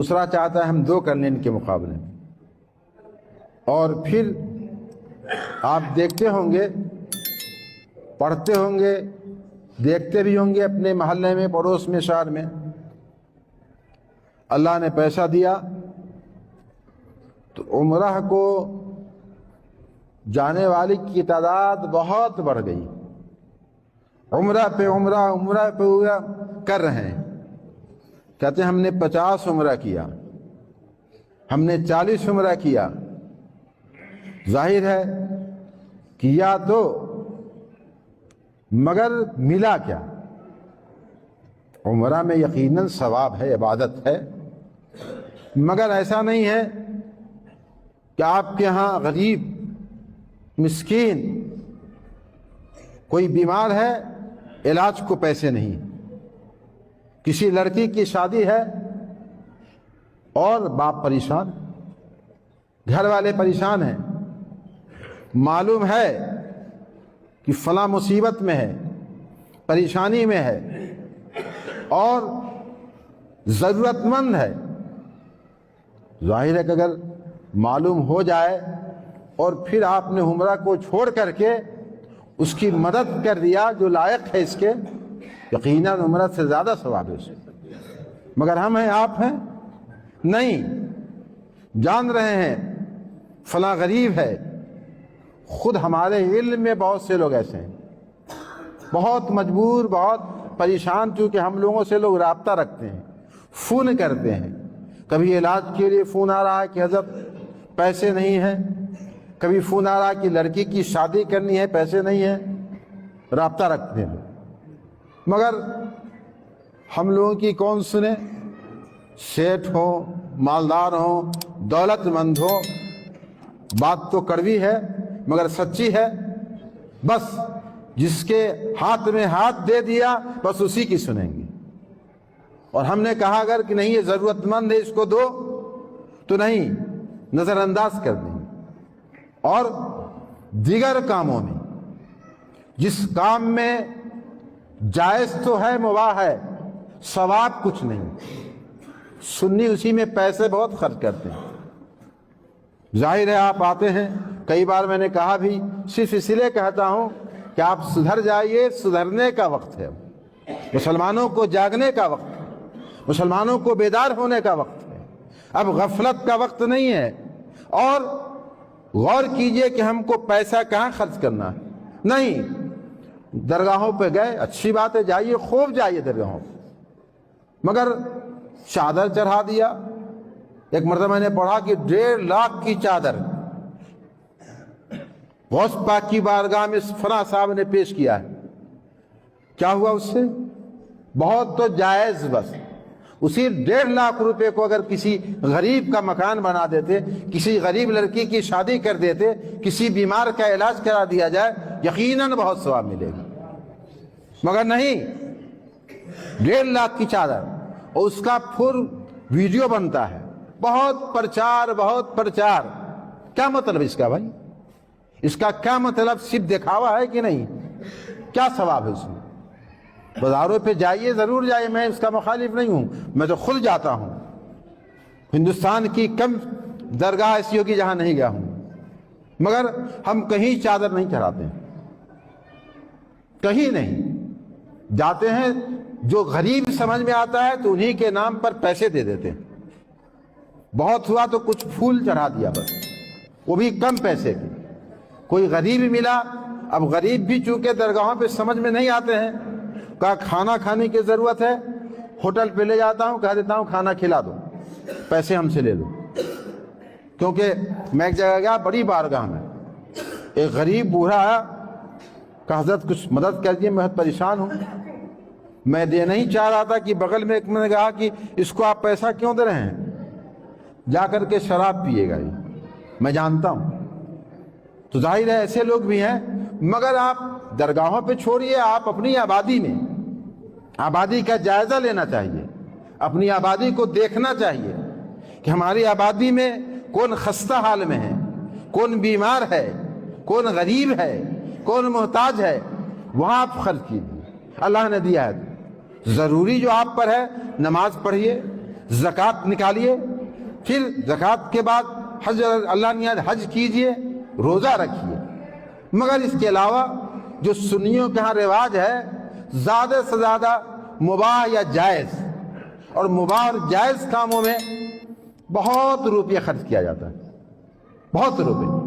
دوسرا چاہتا ہے ہم 2 کر لیں ان کے مقابلے میں۔ اور پھر آپ دیکھتے ہوں گے، پڑھتے ہوں گے، دیکھتے بھی ہوں گے اپنے محلے میں، پڑوس میں، شہر میں، اللہ نے پیسہ دیا تو عمرہ کو جانے والی کی تعداد بہت بڑھ گئی، عمرہ پہ عمرہ، عمرہ پہ عمرہ کر رہے ہیں۔ کہتے ہیں ہم نے 50 عمرہ کیا، ہم نے 40 عمرہ کیا۔ ظاہر ہے کیا تو، مگر ملا کیا؟ عمرہ میں یقیناً ثواب ہے، عبادت ہے، مگر ایسا نہیں ہے کہ آپ کے ہاں غریب مسکین کوئی بیمار ہے، علاج کو پیسے نہیں، کسی لڑکی کی شادی ہے اور باپ پریشان، گھر والے پریشان ہیں، معلوم ہے کہ فلاں مصیبت میں ہے، پریشانی میں ہے اور ضرورت مند ہے۔ ظاہر ہے کہ اگر معلوم ہو جائے اور پھر آپ نے عمرہ کو چھوڑ کر کے اس کی مدد کر دیا جو لائق ہے اس کے، یقیناً عمرہ سے زیادہ ثواب ہے اس میں۔ مگر ہم ہیں، آپ ہیں، نہیں جان رہے ہیں فلاں غریب ہے۔ خود ہمارے علم میں بہت سے لوگ ایسے ہیں، بہت مجبور، بہت پریشان، چونکہ ہم لوگوں سے لوگ رابطہ رکھتے ہیں، فون کرتے ہیں، کبھی علاج کے لیے فون آ رہا ہے کہ حضرت پیسے نہیں ہیں، کبھی فون آ رہا ہے کہ لڑکی کی شادی کرنی ہے، پیسے نہیں ہیں، رابطہ رکھتے ہیں۔ مگر ہم لوگوں کی کون سنے؟ سیٹھ ہو، مالدار ہو، دولت مند ہو، بات تو کڑوی ہے مگر سچی ہے، بس جس کے ہاتھ میں ہاتھ دے دیا بس اسی کی سنیں گے۔ اور ہم نے کہا اگر کہ نہیں یہ ضرورت مند ہے اس کو دو تو نہیں، نظر انداز کر دیں گے۔ اور دیگر کاموں میں، جس کام میں جائز تو ہے، مباح ہے، ثواب کچھ نہیں، سنی اسی میں پیسے بہت خرچ کرتے ہیں۔ ظاہر ہے آپ آتے ہیں، کئی بار میں نے کہا بھی، صرف اس لیے کہتا ہوں کہ آپ سدھر جائیے، سدھرنے کا وقت ہے، مسلمانوں کو جاگنے کا وقت ہے، مسلمانوں کو بیدار ہونے کا وقت ہے، اب غفلت کا وقت نہیں ہے۔ اور غور کیجئے کہ ہم کو پیسہ کہاں خرچ کرنا ہے، نہیں، درگاہوں پہ گئے، اچھی بات ہے، جائیے، خوب جائیے درگاہوں پہ، مگر چادر چڑھا دیا۔ ایک مرتبہ میں نے پڑھا کہ 1.5 لاکھ کی چادر غوث پاک کی بارگاہ میں فلاں صاحب نے پیش کیا ہے۔ کیا ہوا اس سے؟ بہت تو جائز، بس اسی 1.5 لاکھ روپے کو اگر کسی غریب کا مکان بنا دیتے، کسی غریب لڑکی کی شادی کر دیتے، کسی بیمار کا علاج کرا دیا جائے، یقیناً بہت ثواب ملے گا۔ مگر نہیں، 1.5 لاکھ کی چادر، اور اس کا پھر ویڈیو بنتا ہے، بہت پرچار، بہت پرچار۔ کیا مطلب اس کا بھائی؟ اس کا کیا مطلب؟ صرف دکھاوا ہے کہ نہیں؟ کیا ثواب ہے اس میں؟ بازاروں پہ جائیے، ضرور جائیے، میں اس کا مخالف نہیں ہوں، میں تو خود جاتا ہوں، ہندوستان کی کم درگاہ ایسی ہوگی جہاں نہیں گیا ہوں، مگر ہم کہیں چادر نہیں چڑھاتے ہیں، کہیں نہیں جاتے ہیں۔ جو غریب سمجھ میں آتا ہے تو انہی کے نام پر پیسے دے دیتے ہیں، بہت ہوا تو کچھ پھول چڑھا دیا بس، وہ بھی کم پیسے کے۔ کوئی غریب ملا، اب غریب بھی چونکہ درگاہوں پہ سمجھ میں نہیں آتے ہیں، کہا کھانا کھانے کی ضرورت ہے، ہوٹل پہ لے جاتا ہوں، کہہ دیتا ہوں کھانا کھلا دو، پیسے ہم سے لے لو۔ کیونکہ میں ایک جگہ گیا، بڑی بارگاہ میں، ایک غریب بوڑھا آیا، کہا حضرت کچھ مدد کر دیجیے، میں بہت پریشان ہوں۔ میں دے نہیں چاہ رہا تھا کہ بغل میں ایک نے کہا کہ اس کو آپ پیسہ کیوں دے رہے ہیں، جا کر کے شراب پیے گا، یہ میں جانتا ہوں۔ تو ظاہر ہے ایسے لوگ بھی ہیں، مگر آپ درگاہوں پہ چھوڑیے، آپ اپنی آبادی میں، آبادی کا جائزہ لینا چاہیے، اپنی آبادی کو دیکھنا چاہیے کہ ہماری آبادی میں کون خستہ حال میں ہے، کون بیمار ہے، کون غریب ہے، کون محتاج ہے، وہاں آپ خرچ کیجیے، اللہ نے دیا ہے۔ ضروری جو آپ پر ہے، نماز پڑھیے، زکوٰۃ نکالیے، پھر زکوٰۃ کے بعد حج، اللہ نے حج کیجئے، روزہ رکھیے۔ مگر اس کے علاوہ جو سنیوں کے ہاں رواج ہے، زیادہ سے زیادہ مباح یا جائز، اور مباح اور جائز کاموں میں بہت روپیہ خرچ کیا جاتا ہے، بہت روپے۔